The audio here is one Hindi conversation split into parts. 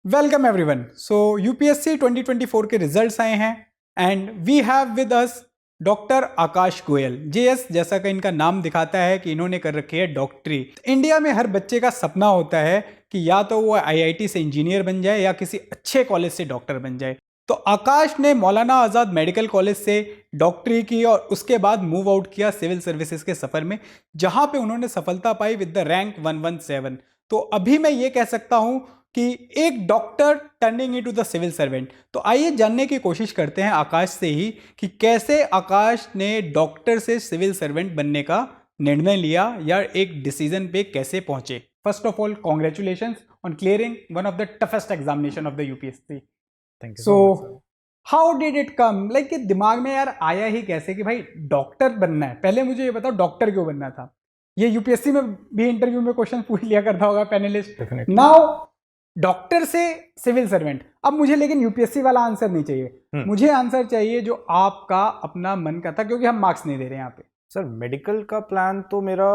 Welcome everyone. सो यूपीएससी 2024 के रिजल्ट्स आए हैं and we have with us doctor Akash Goyal JS. जैसा कि इनका नाम दिखाता है कि इन्होंने कर रखी है डॉक्टरी। इंडिया में हर बच्चे का सपना होता है कि या तो वो आईआईटी से इंजीनियर बन जाए या किसी अच्छे कॉलेज से डॉक्टर बन जाए। तो आकाश ने मौलाना आज़ाद मेडिकल कॉलेज से डॉक्टरी की और उसके बाद मूव आउट किया सिविल सर्विसेज के सफ़र में, जहां पे उन्होंने सफलता पाई विद द रैंक 117। तो अभी मैं ये कह सकता हूं कि एक doctor turning into the civil servant. तो आइए जानने की कोशिश करते हैं आकाश से ही कि कैसे आकाश ने डॉक्टर से सिविल सर्वेंट बनने का निर्णय लिया या एक डिसीजन पे कैसे पहुंचे। First of all congratulation on clearing one of the toughest examination of the UPSC. Thank you so so much sir. How did it come, like कि दिमाग में यार आया ही कैसे कि भाई डॉक्टर बनना है। पहले मुझे ये बताओ डॉक्टर क्यों बनना था। ये यूपीएससी में भी इंटरव्यू में क्वेश्चन पूछ लिया करता होगा पैनलिस्ट। डेफिनेटली। नाउ डॉक्टर से सिविल सर्वेंट। अब मुझे लेकिन यूपीएससी वाला आंसर नहीं चाहिए, मुझे आंसर चाहिए जो आपका अपना मन का था, क्योंकि हम मार्क्स नहीं दे रहे यहाँ पे। सर मेडिकल का प्लान तो मेरा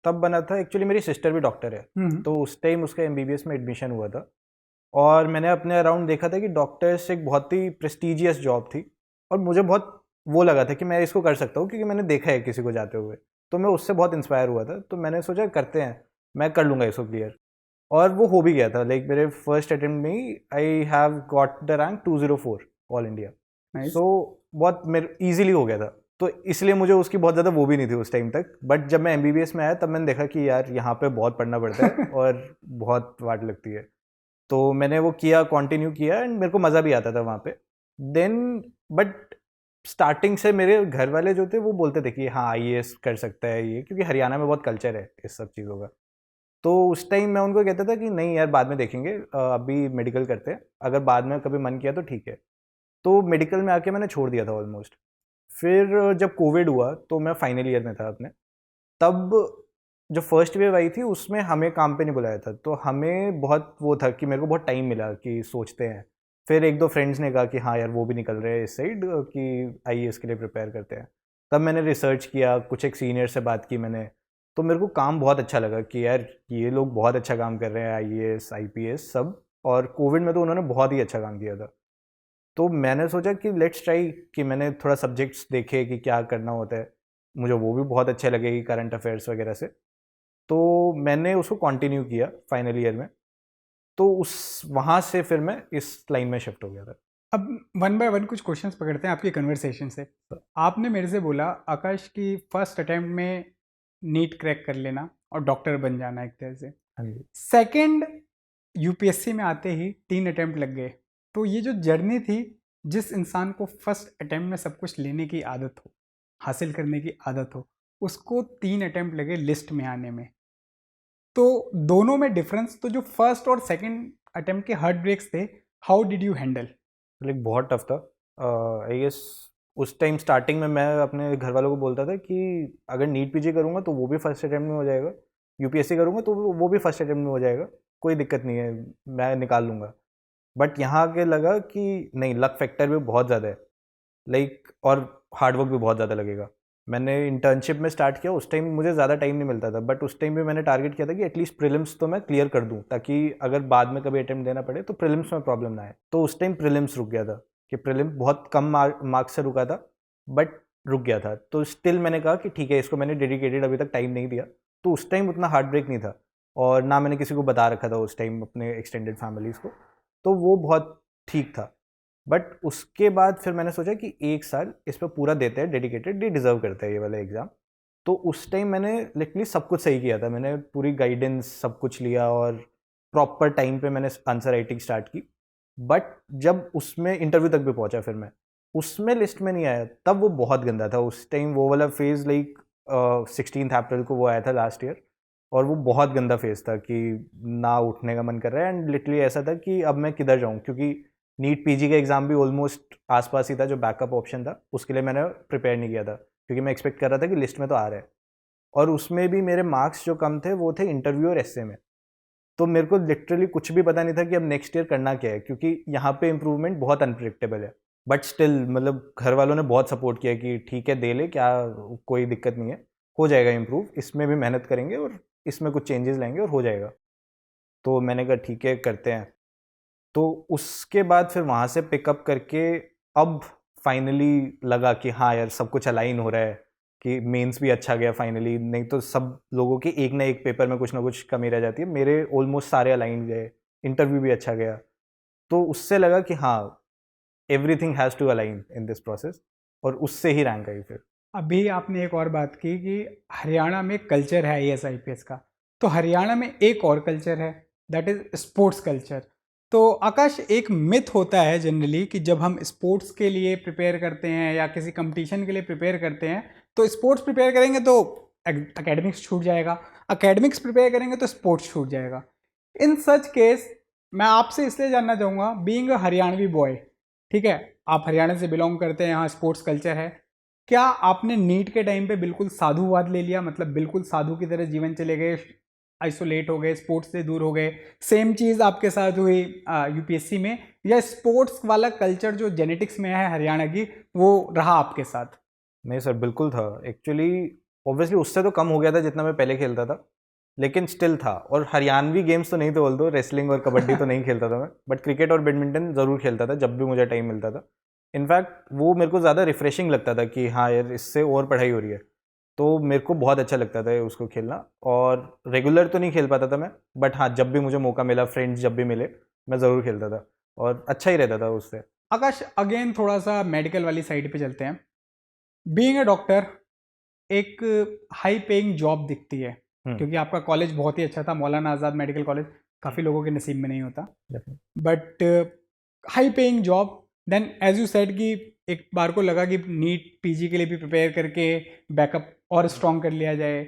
तब बना था, एक्चुअली मेरी सिस्टर भी डॉक्टर है, तो उस टाइम उसका एमबीबीएस में एडमिशन हुआ था और मैंने अपने अराउंड देखा था कि डॉक्टर्स एक बहुत ही प्रेस्टिजियस जॉब थी और मुझे बहुत वो लगा था कि मैं इसको कर सकता हूँ क्योंकि मैंने देखा है किसी को जाते हुए। तो मैं उससे बहुत इंस्पायर हुआ था, तो मैंने सोचा करते हैं, मैं कर लूँगा इसको क्लियर। और वो हो भी गया था। लाइक मेरे फर्स्ट अटेम्प्ट में ही I have got the rank 204 all India. Nice. So बहुत मेरे ईजिली हो गया था, तो इसलिए मुझे उसकी बहुत ज़्यादा वो भी नहीं थी उस टाइम तक। बट जब मैं एमबीबीएस में आया तब मैंने देखा कि यार यहाँ पे बहुत पढ़ना पड़ता है और बहुत वाट लगती है। तो मैंने वो किया, कंटिन्यू किया एंड मेरे को मज़ा भी आता था वहाँ पे। देन बट स्टार्टिंग से मेरे घर वाले जो थे वो बोलते थे कि हाँ आईएएस कर सकता है ये, क्योंकि हरियाणा में बहुत कल्चर है इस सब चीज़ों का। तो उस टाइम मैं उनको कहता था कि नहीं यार बाद में देखेंगे, अभी मेडिकल करते हैं, अगर बाद में कभी मन किया तो ठीक है। तो मेडिकल में आके मैंने छोड़ दिया था ऑलमोस्ट। फिर जब कोविड हुआ तो मैं फाइनल ईयर में था अपने, तब जो फर्स्ट वेव आई थी उसमें हमें काम पे नहीं बुलाया था, तो हमें बहुत वो था कि मेरे को बहुत टाइम मिला कि सोचते हैं। फिर एक दो फ्रेंड्स ने कहा कि हाँ यार वो भी निकल रहे हैं इस साइड कि आईएएस के लिए प्रिपेयर करते हैं। तब मैंने रिसर्च किया, कुछ एक सीनियर से बात की मैंने, तो मेरे को काम बहुत अच्छा लगा कि यार ये लोग बहुत अच्छा काम कर रहे हैं, आईएएस आईपीएस सब। और कोविड में तो उन्होंने बहुत ही अच्छा काम किया था। तो मैंने सोचा कि लेट्स ट्राई, कि मैंने थोड़ा सब्जेक्ट्स देखे कि क्या करना होता है, मुझे वो भी बहुत अच्छे लगे कि करंट अफेयर्स वगैरह से। तो मैंने उसको कंटिन्यू किया फाइनल ईयर में, तो उस वहाँ से फिर मैं इस लाइन में शिफ्ट हो गया था। अब वन बाय वन कुछ क्वेश्चंस पकड़ते हैं आपकी कन्वर्सेशन से। आपने मेरे से बोला आकाश की फर्स्ट अटेम्प्ट में नीट क्रैक कर लेना और डॉक्टर बन जाना एक तरह से। हाँ जी। सेकंड, यूपीएससी में आते ही 3 अटेम्प्ट लग गए। तो ये जो जर्नी थी, जिस इंसान को फर्स्ट अटेम्प्ट में सब कुछ लेने की आदत हो, हासिल करने की आदत हो, उसको 3 अटेम्प्ट लगे लिस्ट में आने में। तो दोनों में डिफरेंस, तो जो फर्स्ट और सेकंड अटेम्प्ट के हार्ट ब्रेक्स थे, how did you handle. Like बहुत टफ था। आई गेस उस टाइम स्टार्टिंग में मैं अपने घर वालों को बोलता था कि अगर नीट पीजी करूँगा तो वो भी फर्स्ट अटेम्प्ट में हो जाएगा, यूपीएससी करूँगा तो वो भी फर्स्ट अटेम्प्ट में हो जाएगा, कोई दिक्कत नहीं है, मैं निकाल लूँगा। बट यहाँ आके लगा कि नहीं, लक फैक्टर भी बहुत ज़्यादा है। लाइक और हार्डवर्क भी बहुत ज़्यादा लगेगा। मैंने इंटर्नशिप में स्टार्ट किया, उस टाइम मुझे ज़्यादा टाइम नहीं मिलता था, बट उस टाइम भी मैंने टारगेट किया था कि एटलीस्ट प्रीलिम्स तो मैं क्लियर कर दूं, ताकि अगर बाद में कभी अटेम्प्ट देना पड़े तो प्रीलिम्स में प्रॉब्लम ना आए। तो उस टाइम प्रीलिम्स रुक गया था, कि प्रीलिम बहुत कम मार्क्स से रुका था, बट रुक गया था। तो स्टिल मैंने कहा कि ठीक है, इसको मैंने डेडिकेटेड अभी तक टाइम नहीं दिया। तो उस टाइम उतना हार्ट ब्रेक नहीं था और ना मैंने किसी को बता रखा था उस टाइम अपने एक्सटेंडेड फैमिलीज़ को, तो वो बहुत ठीक था। बट उसके बाद फिर मैंने सोचा कि 1 साल इस पर पूरा देते हैं डेडिकेटेड, ये डिज़र्व करता है ये वाला एग्ज़ाम। तो उस टाइम मैंने लिटरली सब कुछ सही किया था, मैंने पूरी गाइडेंस सब कुछ लिया और प्रॉपर टाइम पे मैंने आंसर राइटिंग स्टार्ट की। बट जब उसमें इंटरव्यू तक भी पहुंचा फिर मैं, उसमें लिस्ट में नहीं आया, तब वो बहुत गंदा था उस टाइम, वो वाला फेज़। लाइक 16 अप्रैल को वो आया था लास्ट ईयर, और वो बहुत गंदा फेज़ था कि ना उठने का मन कर रहा है, एंड लिटरली ऐसा था कि अब मैं किधर जाऊँ, क्योंकि नीट पीजी का एग्ज़ाम भी ऑलमोस्ट आसपास ही था, जो बैकअप ऑप्शन था उसके लिए मैंने प्रिपेयर नहीं किया था, क्योंकि मैं एक्सपेक्ट कर रहा था कि लिस्ट में तो आ रहा है। और उसमें भी मेरे मार्क्स जो कम थे वो थे इंटरव्यू और एसए में। तो मेरे को लिटरली कुछ भी पता नहीं था कि अब नेक्स्ट ईयर करना क्या है, क्योंकि यहाँ पे इम्प्रूवमेंट बहुत अनप्रिडिक्टेबल है। बट स्टिल मतलब घर वालों ने बहुत सपोर्ट किया कि ठीक है दे ले, क्या कोई दिक्कत नहीं है, हो जाएगा इम्प्रूव, इसमें भी मेहनत करेंगे और इसमें कुछ चेंजेस लाएंगे और हो जाएगा। तो मैंने कहा ठीक है करते हैं। तो उसके बाद फिर वहाँ से पिकअप करके अब फाइनली लगा कि हाँ यार सब कुछ अलाइन हो रहा है, कि मेंस भी अच्छा गया फाइनली, नहीं तो सब लोगों के एक ना एक पेपर में कुछ ना कुछ कमी रह जाती है, मेरे ऑलमोस्ट सारे अलाइन गए, इंटरव्यू भी अच्छा गया। तो उससे लगा कि हाँ everything has to align in this process, और उससे ही रैंक आई फिर। अभी आपने एक और बात की कि हरियाणा में कल्चर है आईएएस आईपीएस का, तो हरियाणा में एक और कल्चर है, दैट इज स्पोर्ट्स कल्चर। तो आकाश, एक मिथ होता है जनरली कि जब हम स्पोर्ट्स के लिए प्रिपेयर करते हैं या किसी कंपटीशन के लिए प्रिपेयर करते हैं, तो स्पोर्ट्स प्रिपेयर करेंगे तो एकेडमिक्स छूट जाएगा, एकेडमिक्स प्रिपेयर करेंगे तो स्पोर्ट्स छूट जाएगा। इन सच केस मैं आपसे इसलिए जानना चाहूँगा, बीइंग अ हरियाणवी बॉय, ठीक है, आप हरियाणा से बिलोंग करते हैं, यहाँ स्पोर्ट्स कल्चर है, क्या आपने नीट के टाइम पे बिल्कुल साधुवाद ले लिया, मतलब बिल्कुल साधु की तरह जीवन चले गए, आइसोलेट हो गए, स्पोर्ट्स से दूर हो गए? सेम चीज़ आपके साथ हुई यूपीएससी में, या स्पोर्ट्स वाला कल्चर जो जेनेटिक्स में है हरियाणा की वो रहा आपके साथ? नहीं सर, बिल्कुल था एक्चुअली। ऑब्वियसली उससे तो कम हो गया था जितना मैं पहले खेलता था, लेकिन स्टिल था। और हरियाणवी गेम्स तो नहीं थे, बोल दो रेसलिंग और कबड्डी तो नहीं खेलता था मैं, बट क्रिकेट और बैडमिंटन ज़रूर खेलता था जब भी मुझे टाइम मिलता था। इनफैक्ट वो मेरे को ज़्यादा रिफ्रेशिंग लगता था कि हाँ यार इससे और पढ़ाई हो रही है, तो मेरे को बहुत अच्छा लगता था उसको खेलना। और रेगुलर तो नहीं खेल पाता था मैं, बट हाँ जब भी मुझे मौका मिला, फ्रेंड्स जब भी मिले, मैं ज़रूर खेलता था और अच्छा ही रहता था उससे। आकाश, अगेन थोड़ा सा मेडिकल वाली साइड पे चलते हैं। बीइंग अ डॉक्टर एक हाई पेइंग जॉब दिखती है, क्योंकि आपका कॉलेज बहुत ही अच्छा था, मौलाना आज़ाद मेडिकल कॉलेज, काफ़ी लोगों के नसीब में नहीं होता, but high paying job. Then as you said कि एक बार को लगा कि नीट पीजी के लिए भी प्रिपेयर करके बैकअप और स्ट्रॉन्ग कर लिया जाए,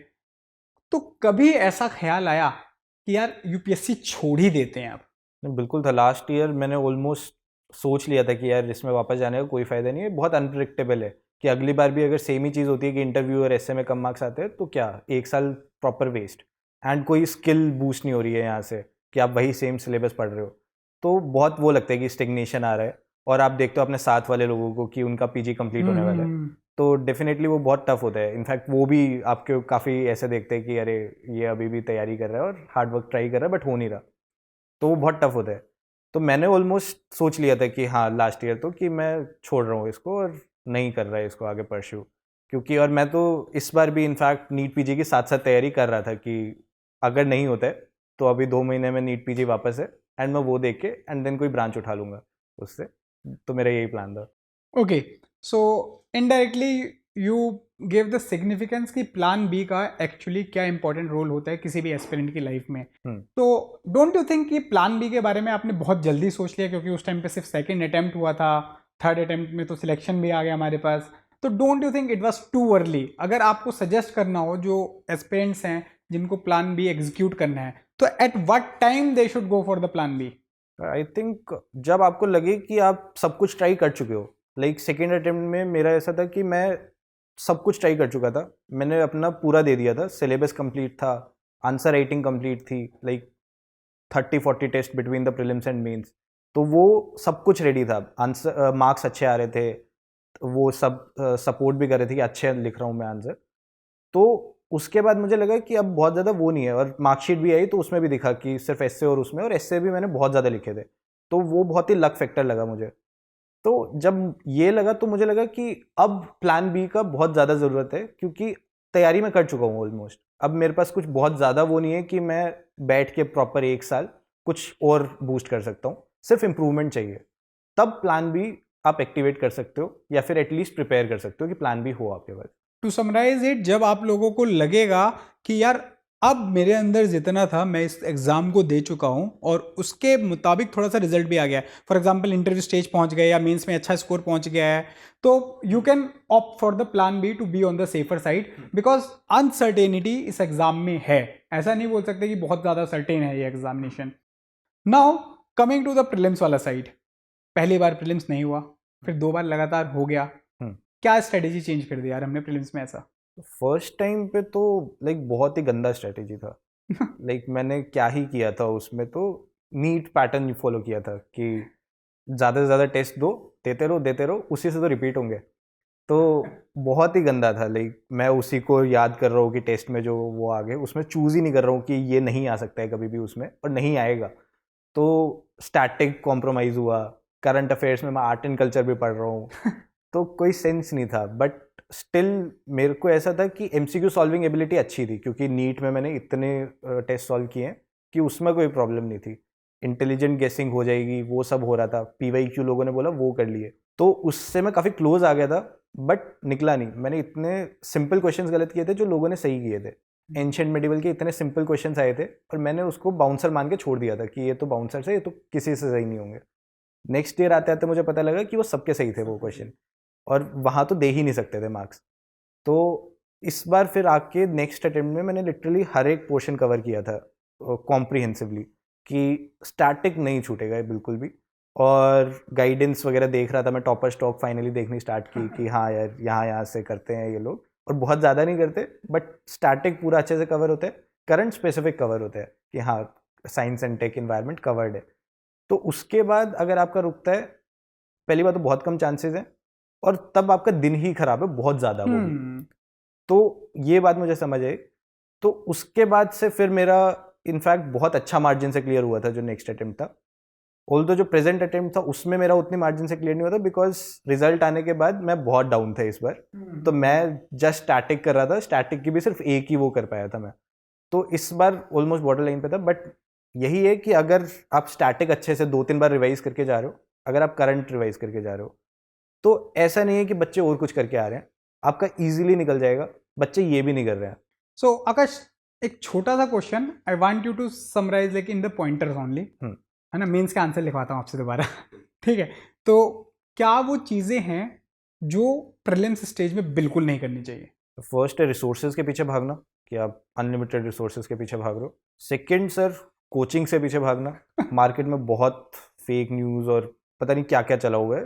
तो कभी ऐसा ख्याल आया कि यार यूपीएससी छोड़ ही देते हैं अब? बिल्कुल था। लास्ट ईयर मैंने ऑलमोस्ट सोच लिया था कि यार इसमें वापस जाने का कोई फ़ायदा नहीं है, बहुत अनप्रिडिक्टेबल है, कि अगली बार भी अगर सेम ही चीज़ होती है कि इंटरव्यू और ऐसे में कम मार्क्स आते हैं, तो क्या एक साल प्रॉपर वेस्ट, एंड कोई स्किल बूस्ट नहीं हो रही है यहाँ से, कि आप वही सेम सिलेबस पढ़ रहे हो। तो बहुत वो लगता है कि स्टिग्नेशन आ रहा है, और आप देखते हो अपने साथ वाले लोगों को कि उनका पीजी कंप्लीट होने वाला है, तो डेफिनेटली वो बहुत टफ होता है। इनफैक्ट वो भी आपके काफ़ी ऐसे देखते हैं कि अरे ये अभी भी तैयारी कर रहा है और हार्ड वर्क ट्राई कर रहा है, बट हो नहीं रहा, तो वो बहुत टफ होता है। तो मैंने ऑलमोस्ट सोच लिया था कि हाँ लास्ट ईयर तो कि मैं छोड़ रहा हूँ इसको और नहीं कर रहा है इसको आगे परस्यू, क्योंकि और मैं तो इस बार भी इनफैक्ट नीट पीजी के साथ साथ तैयारी कर रहा था कि अगर नहीं होता है तो अभी 2 महीने में नीट पीजी वापस है, एंड मैं वो देख के एंड देन कोई ब्रांच उठा लूँगा उससे। तो मेरा यही प्लान था। Okay, so indirectly you give the significance कि प्लान बी का एक्चुअली क्या इंपॉर्टेंट रोल होता है किसी भी एस्पिरेंट की लाइफ में। तो डोंट यू थिंक कि प्लान बी के बारे में आपने बहुत जल्दी सोच लिया, क्योंकि उस टाइम पे सिर्फ सेकंड अटेम्प्ट हुआ था, थर्ड अटेम्प्ट में तो सिलेक्शन भी आ गया हमारे पास, तो don't you think it was too early? अगर आपको सजेस्ट करना हो जो एस्पिरेंट्स हैं जिनको प्लान बी एग्जीक्यूट करना है, तो at what time they should go for the plan B? I think जब आपको लगे कि आप सब कुछ ट्राई कर चुके हो, लाइक सेकेंड अटेम्प्ट में मेरा ऐसा था कि मैं सब कुछ ट्राई कर चुका था, मैंने अपना पूरा दे दिया था, सिलेबस कंप्लीट था, आंसर राइटिंग कंप्लीट थी, like 30-40 test between the prelims and mains, तो वो सब कुछ रेडी था, आंसर मार्क्स अच्छे आ रहे थे, तो वो सब सपोर्ट भी कर रहे थे कि अच्छे लिख रहा हूँ मैं आंसर। तो उसके बाद मुझे लगा कि अब बहुत ज़्यादा वो नहीं है, और मार्कशीट भी आई तो उसमें भी दिखा कि सिर्फ एस्से और उसमें, और एस्से भी मैंने बहुत ज़्यादा लिखे थे, तो वो बहुत ही लक फैक्टर लगा मुझे। तो जब ये लगा तो मुझे लगा कि अब प्लान बी का बहुत ज़्यादा ज़रूरत है, क्योंकि तैयारी मैं कर चुका हूँ ऑलमोस्ट। अब मेरे पास कुछ बहुत ज़्यादा वो नहीं है कि मैं बैठ के प्रॉपर एक साल कुछ और बूस्ट कर सकता हूँ, सिर्फ इम्प्रूवमेंट चाहिए। तब प्लान बी आप एक्टिवेट कर सकते हो, या फिर एटलीस्ट प्रिपेयर कर सकते हो कि प्लान बी हो आपके पास। टू समराइज इट, जब आप लोगों को लगेगा कि यार अब मेरे अंदर जितना था मैं इस एग्जाम को दे चुका हूं और उसके मुताबिक थोड़ा सा रिजल्ट भी आ गया है, फॉर एग्जांपल इंटरव्यू स्टेज पहुंच गए या मेंस में अच्छा स्कोर पहुंच गया है, तो you can opt for the plan B to be on the safer side, because uncertainty इस एग्जाम में है। ऐसा नहीं बोल सकते कि बहुत ज़्यादा सर्टेन है ये examination. Now coming to the prelims वाला साइड, पहली बार प्रीलिम्स नहीं हुआ, फिर 2 बार लगातार हो गया, क्या स्ट्रेटेजी चेंज कर दिया यार हमने प्रीलिम्स में ऐसा? फर्स्ट टाइम पे तो लाइक बहुत ही गंदा स्ट्रेटेजी था। लाइक मैंने क्या ही किया था उसमें, तो नीट पैटर्न फॉलो किया था कि ज़्यादा से ज़्यादा टेस्ट दो, देते रहो, उसी से तो रिपीट होंगे। तो बहुत ही गंदा था, लाइक मैं उसी को याद कर रहा हूँ कि टेस्ट में जो वो आ गए उसमें चूज़ ही नहीं कर रहा हूँ कि ये नहीं आ सकता है कभी भी उसमें, और नहीं आएगा। तो स्टैटिक कॉम्प्रोमाइज़ हुआ, करंट अफेयर्स में मैं आर्ट एंड कल्चर भी पढ़ रहा हूँ तो कोई सेंस नहीं था। बट स्टिल मेरे को ऐसा था कि एमसीक्यू सॉल्विंग एबिलिटी अच्छी थी, क्योंकि नीट में मैंने इतने टेस्ट सॉल्व किए हैं कि उसमें कोई प्रॉब्लम नहीं थी। इंटेलिजेंट गेसिंग हो जाएगी, वो सब हो रहा था, पीवाईक्यू लोगों ने बोला वो कर लिए, तो उससे मैं काफ़ी क्लोज आ गया था, बट निकला नहीं। मैंने इतने सिंपल क्वेश्चंस गलत किए थे जो लोगों ने सही किए थे। एंशिएंट मेडिवल के इतने सिंपल क्वेश्चंस आए थे और मैंने उसको बाउंसर मान के छोड़ दिया था कि ये तो बाउंसर से, ये तो किसी से सही नहीं होंगे। नेक्स्ट ईयर आते आते मुझे पता लगा कि वो सबके सही थे वो क्वेश्चन, और वहाँ तो दे ही नहीं सकते थे मार्क्स। तो इस बार फिर आके नेक्स्ट अटेम्प्ट में मैंने लिटरली हर एक पोर्शन कवर किया था कॉम्प्रिहेंसिवली, कि स्टैटिक नहीं छूटेगा बिल्कुल भी। और गाइडेंस वगैरह देख रहा था मैं, टॉपर स्टॉक फाइनली देखनी स्टार्ट की कि हाँ यार यहाँ से करते हैं ये लोग, और बहुत ज़्यादा नहीं करते बट स्टैटिक पूरा अच्छे से कवर होता है, करंट स्पेसिफिक कवर होता है कि हाँ science and take environment covered है। तो उसके बाद अगर आपका रुकता है, पहली बात तो बहुत कम चांसेस हैं, और तब आपका दिन ही खराब है बहुत ज़्यादा वो भी। तो ये बात मुझे समझ आई। तो उसके बाद से फिर मेरा इनफैक्ट बहुत अच्छा मार्जिन से क्लियर हुआ था जो नेक्स्ट अटेम्प्ट था। ऑल्दो जो प्रेजेंट अटेम्प्ट था उसमें मेरा उतनी मार्जिन से क्लियर नहीं हुआ था, बिकॉज रिजल्ट आने के बाद मैं बहुत डाउन था इस बार। तो मैं जस्ट स्टैटिक कर रहा था, स्टैटिक की भी सिर्फ एक ही वो कर पाया था मैं। तो इस बार ऑलमोस्ट बॉर्डर लाइन पे था। बट यही है कि अगर आप स्टैटिक अच्छे से 2-3 बार रिवाइज करके जा रहे हो, अगर आप करंट रिवाइज करके जा रहे हो, तो ऐसा नहीं है कि बच्चे और कुछ करके आ रहे हैं, आपका इजीली निकल जाएगा। बच्चे ये भी नहीं कर रहे हैं। सो आकाश, एक छोटा सा question, I want you to summarise like in the pointers only, है ना, मेंस का आंसर लिखवाता हूँ आपसे दोबारा ठीक है। तो क्या वो चीज़ें हैं जो प्रीलिम्स स्टेज में बिल्कुल नहीं करनी चाहिए? फर्स्ट है रिसोर्सेज के पीछे भागना, कि आप अनलिमिटेड रिसोर्सेज के पीछे भाग रहे हो। सेकंड सर, कोचिंग से पीछे भागना। मार्केट में बहुत फेक न्यूज़ और पता नहीं क्या क्या चला हुआ है,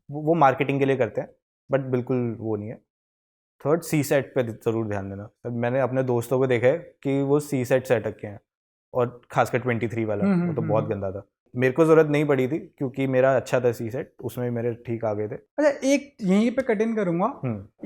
वो मार्केटिंग के लिए करते हैं, बट बिल्कुल वो नहीं है। थर्ड, सी सेट पे ज़रूर ध्यान देना। मैंने अपने दोस्तों को देखा है कि वो सी सेट से अटक के हैं, और खासकर 23 वाला वो तो बहुत गंदा था। मेरे को ज़रूरत नहीं पड़ी थी क्योंकि मेरा अच्छा था सी सेट, उसमें मेरे ठीक आ गए थे। अच्छा, एक यहीं पे कट इन करूंगा,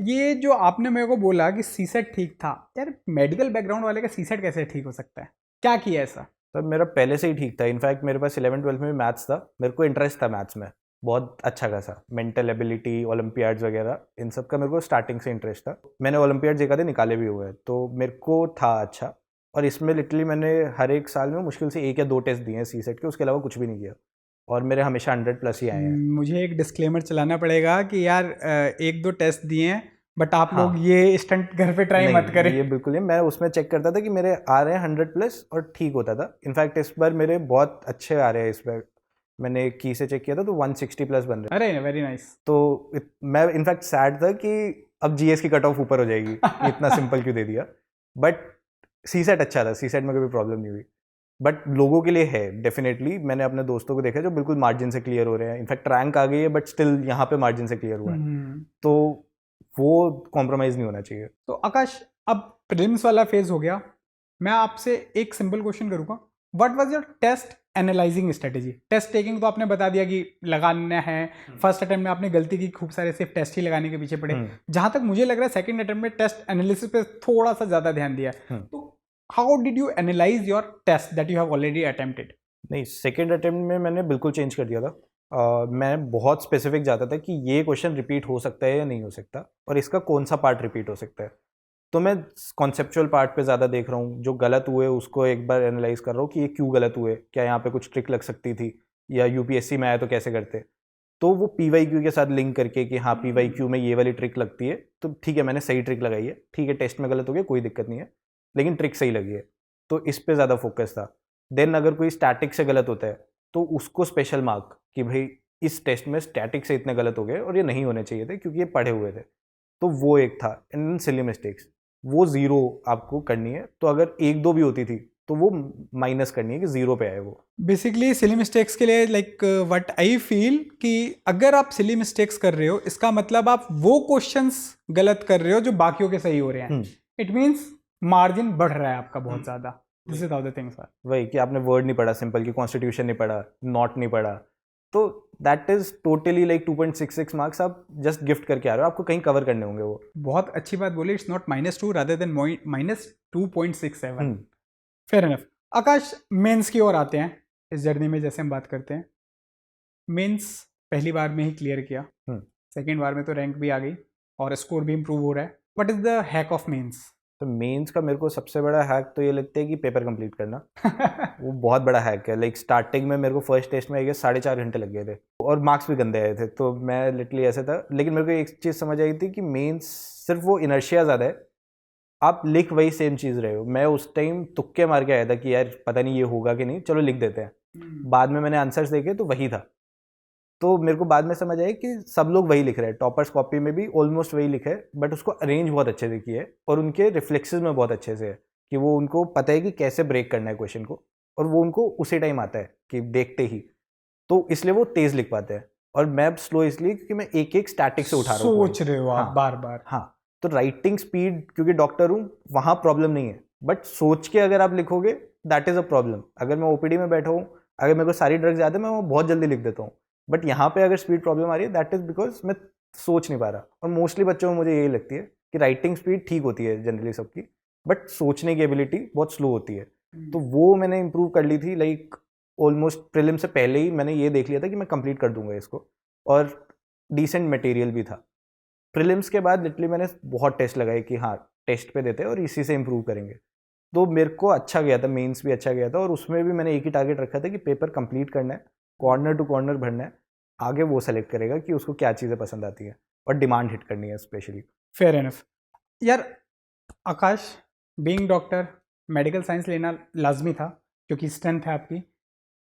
ये जो आपने मेरे को बोला कि सी सेट ठीक था, यार मेडिकल बैकग्राउंड वाले का सी सेट कैसे ठीक हो सकता है? क्या किया ऐसा? सर मेरा पहले से ही ठीक था। इनफैक्ट मेरे पास 11-12 में मैथ्स था, मेरे को इंटरेस्ट था मैथ्स में बहुत अच्छा खासा। मेंटल एबिलिटी, ओलंपियाड्स वगैरह, इन सब का मेरे को स्टार्टिंग से इंटरेस्ट था। मैंने ओलंपियाड्स एक आधे निकाले भी हुए हैं, तो मेरे को था अच्छा। और इसमें लिटरली मैंने हर एक साल में मुश्किल से 1 या 2 टेस्ट दिए हैं सी सेट के, उसके अलावा कुछ भी नहीं किया, और मेरे हमेशा 100+ ही आए हैं। मुझे एक डिस्क्लेमर चलाना पड़ेगा कि यार 1-2 टेस्ट दिए हैं, बट आप लोग ये स्टंट घर पे ट्राई मत करें। ये बिल्कुल नहीं। मैं उसमें चेक करता था कि मेरे आ रहे हैं 100+ और ठीक होता था। इनफैक्ट इस बार मेरे बहुत अच्छे आ रहे हैं। इस बार मैंने की से चेक किया था तो 160+ बन रहे। अरे वेरी नाइस। तो मैं इनफैक्ट सैड था कि अब जीएस की कट ऑफ ऊपर हो जाएगी, इतना सिंपल क्यों दे दिया। बट सी सेट अच्छा था, सी सेट में कोई प्रॉब्लम नहीं हुई। बट लोगों के लिए है डेफिनेटली। मैंने अपने दोस्तों को देखा जो बिल्कुल मार्जिन से क्लियर हो रहे हैं। इनफैक्ट रैंक आ गई है बट स्टिल यहाँ पे मार्जिन से क्लियर हुआ है। तो वो कॉम्प्रोमाइज़ नहीं होना चाहिए। तो आकाश, अब प्रीलिम्स वाला फेज हो गया, मैं आपसे एक सिंपल क्वेश्चन करूंगा, what was your test analysing strategy? Test taking तो आपने बता दिया कि लगाना है, फर्स्ट अटेम्प्ट में आपने गलती की, खूब सारे सिर्फ टेस्ट ही लगाने के पीछे पड़े। जहां तक मुझे लग रहा है सेकंड अटेम्प्ट में टेस्ट एनालिसिस पे थोड़ा सा ज्यादा ध्यान दिया। तो how did you analyse your test that you have already attempted? नहीं, सेकंड अटेम्प्ट में मैंने बिल्कुल चेंज कर दिया था। मैं बहुत स्पेसिफिक जाता था कि ये क्वेश्चन रिपीट हो सकता है या नहीं हो सकता, और इसका कौन सा पार्ट रिपीट हो सकता है। तो मैं कॉन्सेप्चुअल पार्ट पे ज़्यादा देख रहा हूँ, जो गलत हुए उसको एक बार एनालाइज कर रहा हूँ कि ये क्यों गलत हुए, क्या यहाँ पे कुछ ट्रिक लग सकती थी, या यूपीएससी में आया तो कैसे करते। तो वो पीवाईक्यू के साथ लिंक करके कि हाँ पीवाईक्यू में ये वाली ट्रिक लगती है, तो ठीक है मैंने सही ट्रिक लगाई है, ठीक है टेस्ट में गलत हो गया कोई दिक्कत नहीं है, लेकिन ट्रिक सही लगी है, तो इस पर ज़्यादा फोकस था। देन अगर कोई स्टैटिक से गलत होता है तो उसको स्पेशल मार्क कि भाई इस टेस्ट में स्टैटिक से इतने गलत हो गए और ये नहीं होने चाहिए थे क्योंकि ये पढ़े हुए थे, तो वो एक था। एंड सिली मिस्टेक्स वो 0 आपको करनी है, तो अगर 1-2 भी होती थी तो वो माइनस करनी है कि 0 पे आए वो। बेसिकली सिली मिस्टेक्स के लिए लाइक व्हाट आई फील कि अगर आप सिली मिस्टेक्स कर रहे हो, इसका मतलब आप वो क्वेश्चंस गलत कर रहे हो जो बाकियों के सही हो रहे हैं। इट मींस मार्जिन बढ़ रहा है आपका बहुत ज्यादा। This is how the things are. वही कि आपने वर्ड नहीं पढ़ा सिंपल, की कॉन्स्टिट्यूशन नहीं पढ़ा, नॉट नहीं पढ़ा, तो that is totally like 2.66 marks आप जस्ट गिफ्ट करके आ रहे हो, आपको कहीं कवर करने होंगे वो। बहुत अच्छी बात बोली, it's not -2 rather than -2.67। Fair enough. Akash, mains की ओर आते हैं। इस जर्नी में जैसे हम बात करते हैं, मेंस पहली बार में ही क्लियर किया, सेकेंड बार में तो रैंक भी आ गई और स्कोर भी इम्प्रूव हो रहा है. What is the hack of mains? तो मेंस का मेरे को सबसे बड़ा हैक तो ये लगता है कि पेपर कंप्लीट करना. वो बहुत बड़ा हैक है. लाइक स्टार्टिंग में मेरे को फर्स्ट टेस्ट में 4.5 घंटे लग गए थे और मार्क्स भी गंदे आए थे, तो मैं लिटरली ऐसे था. लेकिन मेरे को एक चीज़ समझ आई थी कि मेंस सिर्फ वो इनर्शिया ज़्यादा है, आप लिख वही सेम चीज़ रहे हो. मैं उस टाइम तुक्के मार के आया था कि यार पता नहीं ये होगा कि नहीं, चलो लिख देते हैं. बाद में मैंने आंसर्स देखे तो वही था. तो मेरे को बाद में समझ आया कि सब लोग वही लिख रहे हैं. टॉपर्स कॉपी में भी ऑलमोस्ट वही लिखा है, बट उसको अरेंज बहुत अच्छे से किया है और उनके रिफ्लेक्सेस में बहुत अच्छे से है कि वो उनको पता है कि कैसे ब्रेक करना है क्वेश्चन को, और वो उनको उसी टाइम आता है कि देखते ही. तो इसलिए वो तेज़ लिख पाते हैं. और मैं स्लो इसलिए क्योंकि मैं एक एक स्टैटिक से उठा रहा हूँ. सोच रहे हो आप हाँ, बार बार. हाँ. तो राइटिंग स्पीड, क्योंकि डॉक्टर हूँ, वहाँ प्रॉब्लम नहीं है, बट सोच के अगर आप लिखोगे दैट इज़ अ प्रॉब्लम. अगर मैं ओपीडी में बैठा हूँ, अगर मेरे को सारी ड्रग्स याद है, मैं वो बहुत जल्दी लिख देता हूँ. बट यहाँ पे अगर स्पीड प्रॉब्लम आ रही है, दैट इज़ बिकॉज मैं सोच नहीं पा रहा. और मोस्टली बच्चों में मुझे यही लगती है कि राइटिंग स्पीड ठीक होती है जनरली सबकी, बट सोचने की एबिलिटी बहुत स्लो होती है. तो वो मैंने इंप्रूव कर ली थी. लाइक ऑलमोस्ट प्रीलिम से पहले ही मैंने ये देख लिया था कि मैं कंप्लीट कर दूंगा इसको, और डिसेंट मटेरियल भी था. प्रीलिम्स के बाद लिटरली मैंने बहुत टेस्ट लगाए कि हाँ टेस्ट पे देते हैं और इसी से इम्प्रूव करेंगे. तो मेरे को अच्छा गया था, मेंस भी अच्छा गया था, और उसमें भी मैंने एक ही टारगेट रखा था कि पेपर कंप्लीट करना है, कॉर्नर टू कॉर्नर भरना है. आगे वो सेलेक्ट करेगा कि उसको क्या चीज़ें पसंद आती है, और डिमांड हिट करनी है स्पेशली. Fair enough. यार आकाश, बीइंग डॉक्टर, मेडिकल साइंस लेना लाजमी था क्योंकि स्ट्रेंथ है आपकी.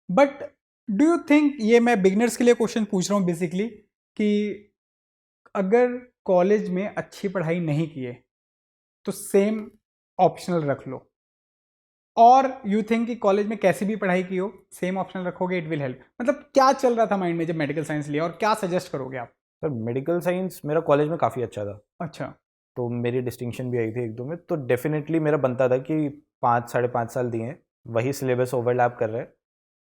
बट डू यू थिंक, ये मैं बिगनर्स के लिए क्वेश्चन पूछ रहा हूँ बेसिकली, कि अगर कॉलेज में अच्छी पढ़ाई नहीं किए तो सेम ऑप्शनल रख लो, और यू थिंक कि कॉलेज में कैसी भी पढ़ाई की हो सेम ऑप्शनल रखोगे, इट विल हेल्प? मतलब क्या चल रहा था माइंड में जब मेडिकल साइंस लिया, और क्या सजेस्ट करोगे आप? सर मेडिकल साइंस मेरा कॉलेज में काफ़ी अच्छा था. अच्छा. तो मेरी डिस्टिंक्शन भी आई थी एक दो में, तो डेफिनेटली मेरा बनता था कि 5 साढ़े 5 साल दिए हैं, वही सिलेबस ओवरलैप कर रहे हैं,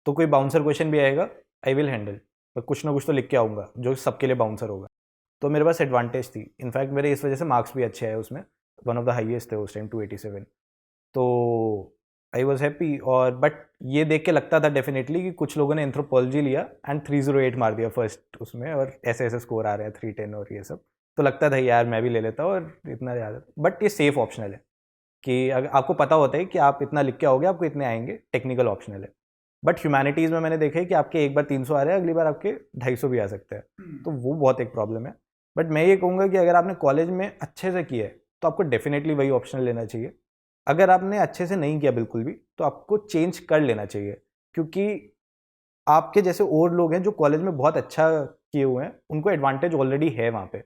तो कोई बाउंसर क्वेश्चन भी आएगा, आई विल हैंडल. मैं कुछ ना कुछ तो लिख के आऊँगा जो सबके लिए बाउंसर होगा. तो मेरे पास एडवांटेज थी. इनफैक्ट मेरे इस वजह से मार्क्स भी अच्छे आए उसमें, वन ऑफ द हाईएस्ट थे उस टाइम, 287. तो आई वॉज हैप्पी. और बट ये देख के लगता था डेफिनेटली कि कुछ लोगों ने एंथ्रोपोलॉजी लिया एंड 308 मार दिया फर्स्ट उसमें, और ऐसे ऐसे स्कोर आ रहे हैं 310 और ये सब. तो लगता था यार मैं भी ले लेता हूँ, और इतना ज़्यादा. बट ये सेफ ऑप्शनल है कि अगर आपको पता होता है कि आप इतना लिख के आओगे आपको इतने आएंगे, टेक्निकल ऑप्शनल है. बट ह्यूमैनिटीज़ में मैंने देखा है कि आपके एक बार 300 आ रहे हैं, अगली बार आपके 250 भी आ सकते हैं. तो वो बहुत एक प्रॉब्लम है. बट मैं ये कहूँगा कि अगर आपने कॉलेज में अच्छे से किया है तो आपको डेफिनेटली वही ऑप्शनल लेना चाहिए. अगर आपने अच्छे से नहीं किया बिल्कुल भी, तो आपको चेंज कर लेना चाहिए, क्योंकि आपके जैसे और लोग हैं जो कॉलेज में बहुत अच्छा किए हुए हैं, उनको एडवांटेज ऑलरेडी है वहाँ पे.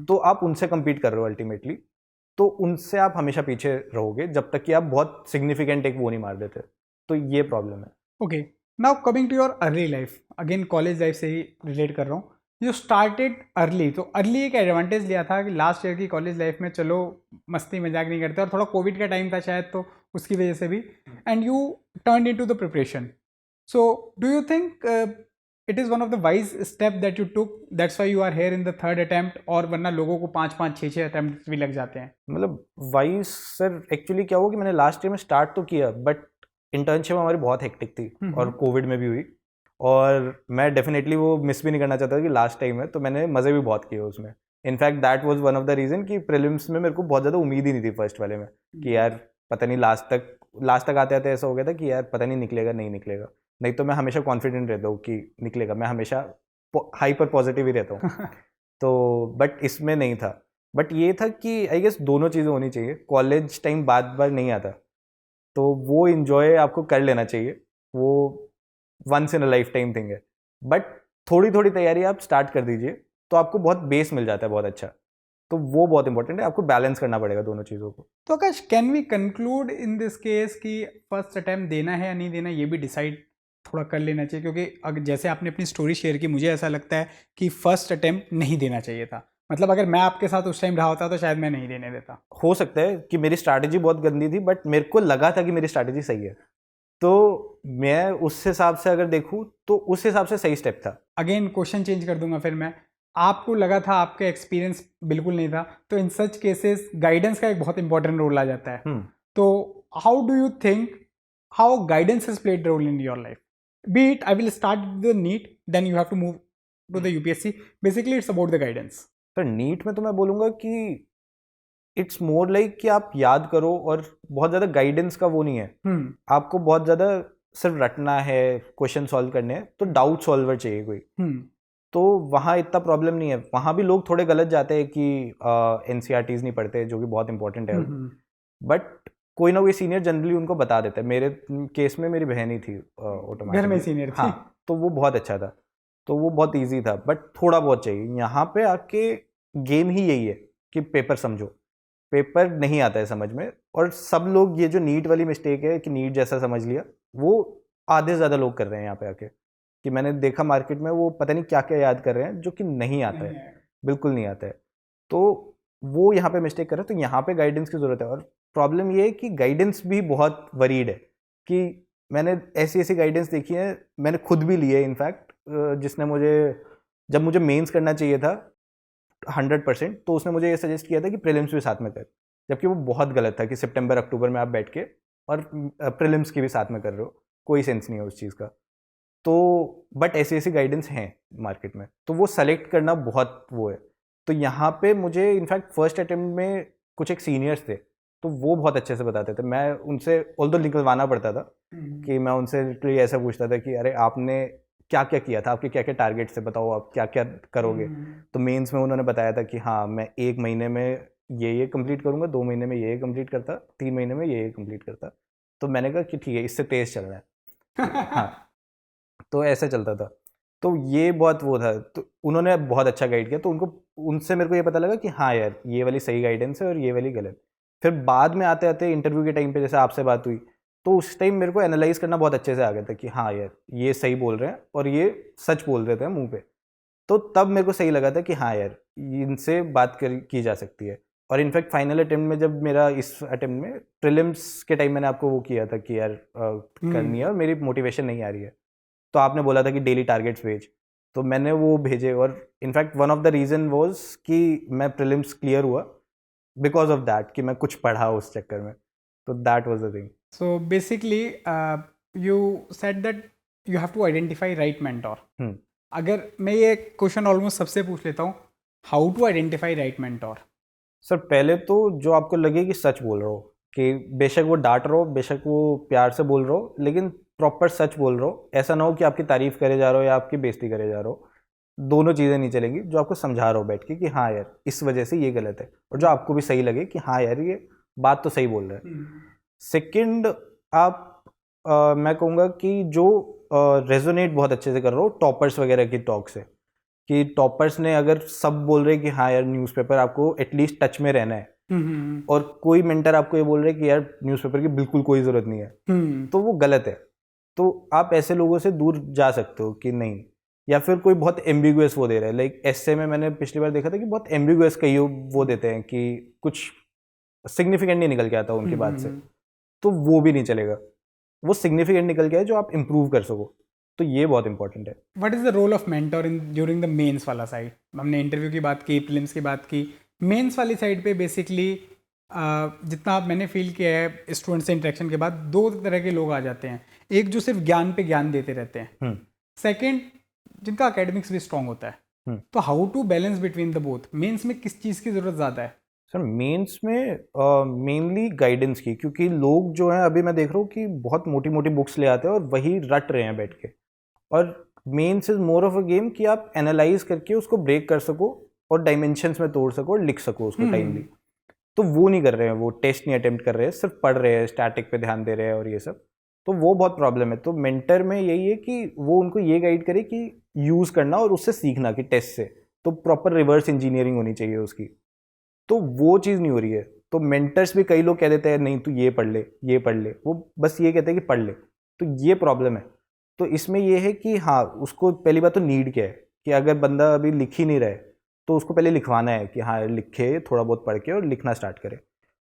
तो आप उनसे compete कर रहे हो अल्टीमेटली, तो उनसे आप हमेशा पीछे रहोगे जब तक कि आप बहुत सिग्निफिकेंट एक वो नहीं मार देते. तो ये प्रॉब्लम है. Okay, now coming to your early life, again college life से ही रिलेट कर रहा हूँ. यू स्टार्टेड अर्ली, तो अर्ली एक एडवांटेज लिया था कि लास्ट ईयर की कॉलेज लाइफ में चलो मस्ती मजाक नहीं करते, और थोड़ा कोविड का टाइम था शायद, तो उसकी वजह से भी, and U turn into the preparation. So do you think it is one of the wise step that you took, that's why you are here in the third attempt, और वरना लोगों को 5-5, 6-6 अटैम्प्ट भी लग जाते हैं? मतलब वाइज सर एक्चुअली क्या हुआ कि मैंने लास्ट ईयर में स्टार्ट तो किया, बट इंटर्नशिप हमारी बहुत हेक्टिक थी और कोविड में भी हुई, और मैं डेफिनेटली वो मिस भी नहीं करना चाहता कि लास्ट टाइम है, तो मैंने मज़े भी बहुत किए उसमें. In fact that was one of the reason कि प्रीलिम्स में मेरे को बहुत ज़्यादा उम्मीद ही नहीं थी फर्स्ट वाले में कि यार पता नहीं लास्ट तक आते आते ऐसा हो गया था कि यार पता नहीं निकलेगा नहीं निकलेगा. नहीं तो मैं हमेशा कॉन्फिडेंट रहता हूँ कि निकलेगा, मैं हमेशा हाइपर पॉजिटिव ही रहता हूँ. तो बट इसमें नहीं था. बट ये था कि आई गेस दोनों चीज़ें होनी चाहिए. कॉलेज टाइम बार बार नहीं आता, तो वो इन्जॉय आपको कर लेना चाहिए, वो once in a life time thing है. बट थोड़ी थोड़ी तैयारी आप स्टार्ट कर दीजिए तो आपको बहुत बेस मिल जाता है बहुत अच्छा. तो वो बहुत इंपॉर्टेंट है, आपको बैलेंस करना पड़ेगा दोनों चीज़ों को. तो Akash, can we conclude in this case कि फर्स्ट अटैम्प्ट देना है या नहीं देना, ये भी डिसाइड थोड़ा कर लेना चाहिए? क्योंकि अगर जैसे आपने अपनी स्टोरी शेयर की, मुझे ऐसा लगता है कि फर्स्ट अटैम्प्ट नहीं देना चाहिए था. मतलब अगर मैं आपके साथ उस टाइम रहा होता तो शायद मैं नहीं देने देता. हो सकता है कि मेरी स्ट्रैटेजी बहुत गंदी थी, बट मेरे को लगा था कि मेरी स्ट्रैटेजी सही है, तो मैं उस हिसाब से अगर देखूँ तो उस हिसाब से सही स्टेप था. अगेन क्वेश्चन चेंज कर दूंगा फिर मैं. आपको लगा था, आपका एक्सपीरियंस बिल्कुल नहीं था, तो इन सच केसेस गाइडेंस का एक बहुत इंपॉर्टेंट रोल आ जाता है. तो how do you think how guidance has played role in your life? be it I will start with the NEET, then you have to move to the UPSC. Basically it's about the guidance. Sir NEET में तो मैं बोलूँगा कि इट्स मोर लाइक कि आप याद करो और बहुत ज़्यादा गाइडेंस का वो नहीं है। आपको बहुत ज़्यादा सिर्फ रटना है, क्वेश्चन सॉल्व करने हैं, तो डाउट सॉल्वर चाहिए कोई। तो वहाँ इतना प्रॉब्लम नहीं है। वहाँ भी लोग थोड़े गलत जाते हैं कि NCERTs नहीं पढ़ते, जो कि बहुत इंपॉर्टेंट है, बट कोई ना कोई सीनियर जनरली उनको बता देता है। मेरे केस में मेरी बहन ही थी घर में सीनियर थी। हाँ, तो वो बहुत अच्छा था, तो वो बहुत इजी था, बट थोड़ा बहुत चाहिए। यहाँ पे आके गेम ही यही है कि पेपर समझो, पेपर नहीं आता है समझ में। और सब लोग ये जो नीट वाली मिस्टेक है कि नीट जैसा समझ लिया, वो आधे से ज़्यादा लोग कर रहे हैं यहाँ पे आके। कि मैंने देखा मार्केट में वो पता नहीं क्या क्या याद कर रहे हैं जो कि नहीं आता है, बिल्कुल नहीं आता है। तो वो यहाँ पे मिस्टेक कर रहे हैं, तो यहाँ पे गाइडेंस की ज़रूरत है। और प्रॉब्लम ये है कि गाइडेंस भी बहुत वरीड है कि मैंने ऐसी ऐसी गाइडेंस देखी है, मैंने खुद भी ली है इनफैक्ट, जिसने मुझे, जब मुझे मेंस करना चाहिए था 100%, तो उसने मुझे ये सजेस्ट किया था कि प्रीलिम्स भी साथ में कर, जबकि वो बहुत गलत था कि सितंबर अक्टूबर में आप बैठ के और प्रीलिम्स की भी साथ में कर रहे हो, कोई सेंस नहीं है उस चीज़ का। तो बट ऐसी ऐसी गाइडेंस हैं मार्केट में, तो वो सेलेक्ट करना बहुत वो है। तो यहाँ पे मुझे इनफैक्ट फर्स्ट अटेम्प्ट में कुछ एक सीनियर्स थे, तो वो बहुत अच्छे से बताते थे। मैं उनसे ऑल्दो निकलवाना पड़ता था कि मैं उनसे लिटरली ऐसा पूछता था कि अरे आपने क्या क्या किया था, आपके क्या क्या टारगेट से बताओ, आप क्या क्या करोगे। तो मेंस में उन्होंने बताया था कि हाँ मैं 1 महीने में ये कंप्लीट करूँगा, 2 महीने में ये कंप्लीट करता, 3 महीने में ये कंप्लीट करता। तो मैंने कहा कि ठीक है, इससे तेज़ चल रहा है। हाँ, तो ऐसे चलता था। तो ये बहुत वो था, तो उन्होंने बहुत अच्छा गाइड किया। तो उनको, उनसे मेरे को ये पता लगा कि हाँ यार ये वाली सही गाइडेंस है और ये वाली गलत। फिर बाद में आते आते इंटरव्यू के टाइम पे जैसे आपसे बात हुई, तो उस टाइम मेरे को एनालाइज करना बहुत अच्छे से आ गया था कि हाँ यार ये सही बोल रहे हैं और ये सच बोल रहे थे मुंह पे। तो तब मेरे को सही लगा था कि हाँ यार इनसे बात की जा सकती है। और इनफैक्ट फाइनल अटेम्प्ट में, जब मेरा इस अटेम्प्ट में प्रीलिम्स के टाइम मैंने आपको वो किया था कि यार करनी है और मेरी मोटिवेशन नहीं आ रही है, तो आपने बोला था कि डेली टारगेट्स भेज, तो मैंने वो भेजे। और in fact one of the reason was कि मैं प्रीलिम्स क्लियर हुआ बिकॉज ऑफ दैट, कि मैं कुछ पढ़ा उस चक्कर में। तो that was the thing. So basically you said that you have to identify right mentor. अगर मैं ये क्वेश्चन ऑलमोस्ट सबसे पूछ लेता हूँ, how to identify right mentor? Sir पहले तो जो आपको लगे कि सच बोल रहे हो, कि बेशक वो डांट रहे हो, बेशक वो प्यार से बोल रहे हो, लेकिन प्रॉपर सच बोल रहे हो। ऐसा ना हो कि आपकी तारीफ करे जा रहे हो या आपकी बेइज्जती करे जा रहे हो। दोनों चीज़ें नहीं चलेंगी। जो आपको समझा रहे हो बैठ के कि हाँ यार इस वजह से ये गलत है, और जो आपको भी सही लगे कि हाँ यार ये बात तो सही बोल रहे हैं। सेकंड, आप मैं कहूँगा कि जो रेजोनेट बहुत अच्छे से कर रहे हो टॉपर्स वगैरह की टॉक से, कि टॉपर्स ने अगर सब बोल रहे कि हाँ यार न्यूज़पेपर आपको एटलीस्ट टच में रहना है, और कोई मेंटर आपको ये बोल रहे कि यार न्यूज़पेपर की बिल्कुल कोई ज़रूरत नहीं है, तो वो गलत है। तो आप ऐसे लोगों से दूर जा सकते हो कि नहीं। या फिर कोई बहुत एम्बिगुअस वो दे रहा है, लाइक एस्से में मैंने पिछली बार देखा था कि बहुत एम्बिगुअस कई वो देते हैं कि कुछ सिग्निफिकेंट नहीं निकल के आता उनकी बात से, तो वो भी नहीं चलेगा। वो सिग्निफिकेंट निकल के आए जो आप इम्प्रूव कर सको, तो ये बहुत इंपॉर्टेंट है। What is the role of mentor in during the mains वाला साइड? हमने इंटरव्यू की बात की, प्रीलिम्स की बात की, मेंस वाली साइड पे बेसिकली जितना मैंने फील किया है स्टूडेंट से इंटरेक्शन के बाद, दो तरह के लोग आ जाते हैं। एक जो सिर्फ ज्ञान पे ज्ञान देते रहते हैं, सेकंड जिनका एकेडमिक्स भी स्ट्रांग होता है। तो how to balance between the both? Mains में किस चीज़ की ज़रूरत ज़्यादा है? सर मेंस में मेनली गाइडेंस की, क्योंकि लोग जो हैं अभी मैं देख रहा हूँ कि बहुत मोटी मोटी बुक्स ले आते हैं और वही रट रहे हैं बैठ के। और mains is more of a game कि आप एनालाइज करके उसको ब्रेक कर सको और डायमेंशंस में तोड़ सको और लिख सको उसको टाइमली। तो वो नहीं कर रहे हैं, वो टेस्ट नहीं अटेम्प्ट कर रहे हैं, सिर्फ पढ़ रहे हैं, स्टैटिक पे ध्यान दे रहे हैं और ये सब। तो वो बहुत प्रॉब्लम है। तो मेंटर में यही है कि वो उनको ये गाइड करे कि यूज़ करना और उससे सीखना, कि टेस्ट से तो प्रॉपर रिवर्स इंजीनियरिंग होनी चाहिए उसकी। तो वो चीज़ नहीं हो रही है। तो मेंटर्स भी कई लोग कह देते हैं नहीं तू ये पढ़ ले, ये पढ़ ले, वो बस ये कहते हैं कि पढ़ ले। तो ये प्रॉब्लम है। तो इसमें ये है कि हाँ उसको पहली बात तो नीड क्या है, कि अगर बंदा अभी लिख ही नहीं रहा है तो उसको पहले लिखवाना है कि हाँ लिखे, थोड़ा बहुत पढ़ के और लिखना स्टार्ट करे।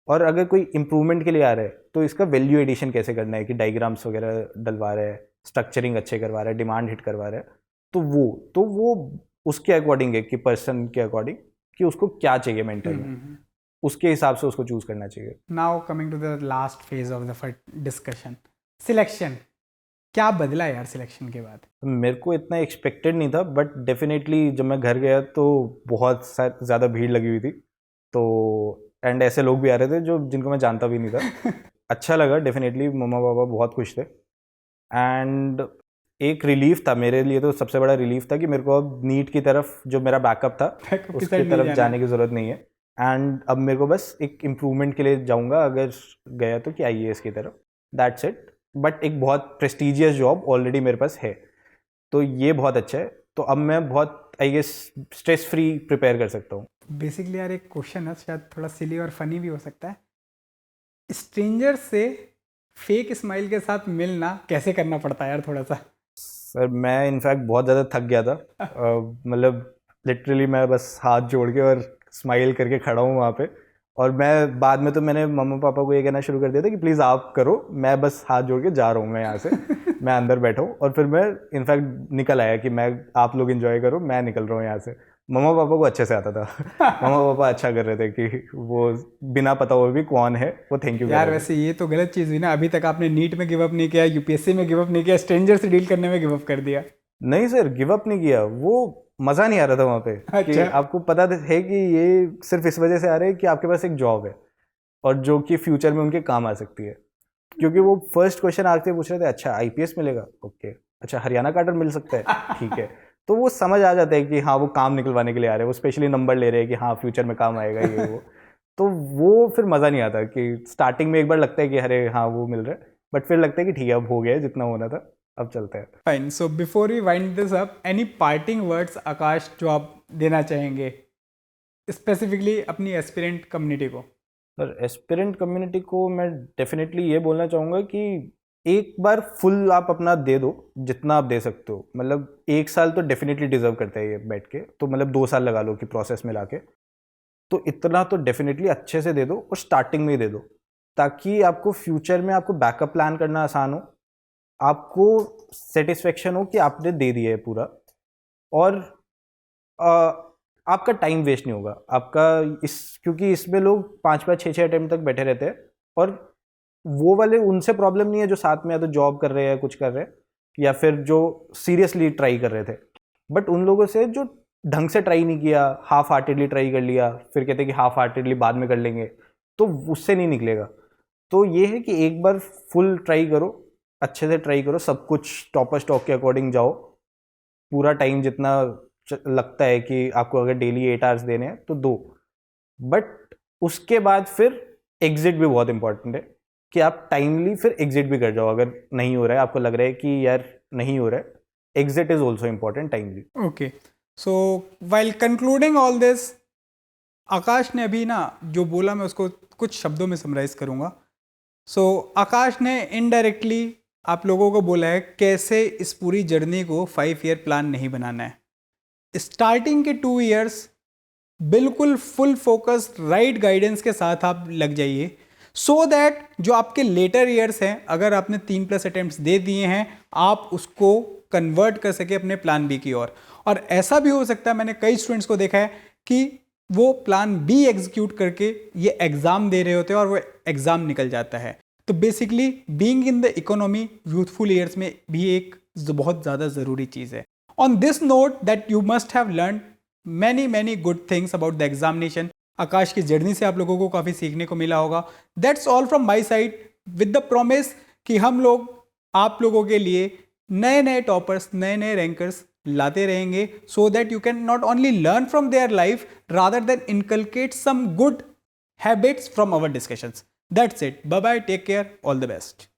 और अगर कोई इंप्रूवमेंट के लिए आ रहा है तो इसका वैल्यू एडिशन कैसे करना है, कि डायग्राम्स वगैरह डलवा रहा है, स्ट्रक्चरिंग अच्छे करवा रहा है, डिमांड हिट करवा रहा है। तो वो उसके अकॉर्डिंग है, कि पर्सन के अकॉर्डिंग कि उसको क्या चाहिए मेंटर में, उसके हिसाब से उसको चूज करना चाहिए। Now coming to the last phase of the discussion, selection. क्या बदला यार सिलेक्शन के बाद? मेरे को इतना एक्सपेक्टेड नहीं था, बट डेफिनेटली जब मैं घर गया तो बहुत ज़्यादा भीड़ लगी हुई थी। तो एंड ऐसे लोग भी आ रहे थे जो जिनको मैं जानता भी नहीं था। अच्छा लगा डेफिनेटली, मम्मा पापा बहुत खुश थे। एंड एक रिलीफ था मेरे लिए, तो सबसे बड़ा रिलीफ था कि मेरे को अब नीट की तरफ जो मेरा बैकअप था उसकी तरफ जाने की ज़रूरत नहीं है। एंड अब मेरे को बस एक इम्प्रूवमेंट के लिए जाऊँगा अगर गया तो, कि IAS की तरफ, दैट्स इट। बट एक बहुत प्रेस्टिजियस जॉब ऑलरेडी मेरे पास है, तो ये बहुत अच्छा है। तो अब मैं बहुत I guess stress free prepare कर सकता हूँ। बेसिकली यार एक क्वेश्चन है, शायद थोड़ा सिली और फनी भी हो सकता है। स्ट्रेंजर से फेक स्माइल के साथ मिलना कैसे करना पड़ता है यार थोड़ा सा? सर मैं इनफैक्ट बहुत ज़्यादा थक गया था। मतलब लिटरली मैं बस हाथ जोड़ के और स्माइल करके खड़ा हूँ वहाँ पे। और मैं बाद में तो मैंने मम्मा पापा को ये कहना शुरू कर दिया था कि प्लीज़ आप करो, मैं बस हाथ जोड़ के जा रहा हूँ मैं यहाँ से। मैं अंदर बैठा हूँ। और फिर मैं इनफैक्ट निकल आया कि मैं, आप लोग एंजॉय करो, मैं निकल रहा हूँ यहाँ से। मम्मा पापा को अच्छे से आता था। मम्मा पापा अच्छा कर रहे थे कि वो बिना पता हुए भी कौन है वो थैंक यू यार वैसे ये तो गलत चीज़ हुई ना, अभी तक आपने नीट में गिव अप नहीं किया, UPSC में गिव अप नहीं किया, स्ट्रेंजर से डील करने में गिव अप कर दिया। नहीं सर, गिव अप नहीं किया, वो मज़ा नहीं आ रहा था वहाँ पे। कि अच्छा। आपको पता है कि ये सिर्फ इस वजह से आ रहा है कि आपके पास एक जॉब है और जो कि फ्यूचर में उनके काम आ सकती है। क्योंकि वो फर्स्ट क्वेश्चन आके पूछ रहे थे, अच्छा IPS मिलेगा, ओके, अच्छा हरियाणा कार्डर मिल सकता है, ठीक है। तो वो समझ आ जाता है कि हाँ वो काम निकलवाने के लिए आ रहे हैं, वो स्पेशली नंबर ले रहे हैं कि हाँ फ्यूचर में काम आएगा ये वो। तो वो फिर मज़ा नहीं आता कि स्टार्टिंग में एक बार लगता है कि अरे हाँ वो मिल रहा है, बट फिर लगता है कि ठीक है अब हो गया जितना होना था, अब चलते हैं। Fine, so before we wind this up, any parting words Akash जो आप देना चाहेंगे स्पेसिफिकली अपनी एस्पिरेंट कम्युनिटी को? सर एस्पिरेंट कम्युनिटी को मैं डेफिनेटली ये बोलना चाहूँगा कि एक बार फुल आप अपना दे दो जितना आप दे सकते हो। मतलब 1 साल तो डेफिनेटली डिजर्व करता है ये बैठ के, तो मतलब 2 साल लगा लो कि प्रोसेस में लाके, तो इतना तो डेफिनेटली अच्छे से दे दो और स्टार्टिंग में ही दे दो, ताकि आपको फ्यूचर में आपको बैकअप प्लान करना आसान हो, आपको सेटिस्फेक्शन हो कि आपने दे दिया है पूरा, और आपका टाइम वेस्ट नहीं होगा आपका क्योंकि इसमें लोग 5-5 6-6 अटेम्प्ट तक बैठे रहते हैं, और वो वाले उनसे प्रॉब्लम नहीं है जो साथ में या तो जॉब कर रहे हैं, कुछ कर रहे हैं, या फिर जो सीरियसली ट्राई कर रहे थे। बट उन लोगों से जो ढंग से ट्राई नहीं किया, हाफ हार्टेडली ट्राई कर लिया, फिर कहते हैं कि हाफ हार्टेडली बाद में कर लेंगे, तो उससे नहीं निकलेगा। तो ये है कि एक बार फुल ट्राई करो, अच्छे से ट्राई करो, सब कुछ टॉपर स्टॉक के अकॉर्डिंग जाओ, पूरा टाइम जितना लगता है कि आपको अगर डेली 8 आवर्स देने हैं तो दो। बट उसके बाद फिर एग्जिट भी बहुत इंपॉर्टेंट है कि आप टाइमली फिर एग्जिट भी कर जाओ अगर नहीं हो रहा है, आपको लग रहा है कि यार नहीं हो रहा है, exit is also important timely. Okay, so while concluding all this, Akash ने अभी ना जो बोला मैं उसको कुछ शब्दों में समराइज करूँगा। सो आकाश ने इनडायरेक्टली आप लोगों को बोला है कैसे इस पूरी जर्नी को 5 ईयर प्लान नहीं बनाना है। स्टार्टिंग के 2 इयर्स बिल्कुल फुल फोकस राइट गाइडेंस के साथ आप लग जाइए, सो दैट जो आपके लेटर ईयर्स हैं, अगर आपने 3+ अटेम्प्ट्स दे दिए हैं, आप उसको कन्वर्ट कर सके अपने प्लान बी की ओर। और ऐसा भी हो सकता है, मैंने कई स्टूडेंट्स को देखा है कि वो प्लान बी एग्जीक्यूट करके ये एग्ज़ाम दे रहे होते हैं और वो एग्ज़ाम निकल जाता है। तो basically being in the economy youthful years में भी एक बहुत ज़्यादा ज़रूरी चीज़ है। On this note that you must have learn many good things about the examination. आकाश की जर्नी से आप लोगों को काफ़ी सीखने को मिला होगा। That's all from my side with the promise कि हम लोग आप लोगों के लिए नए टॉपर्स, नए रैंकर्स लाते रहेंगे, so that you can not only learn from their life rather than inculcate some good habits from our discussions. That's it. Bye bye. Take care. All the best.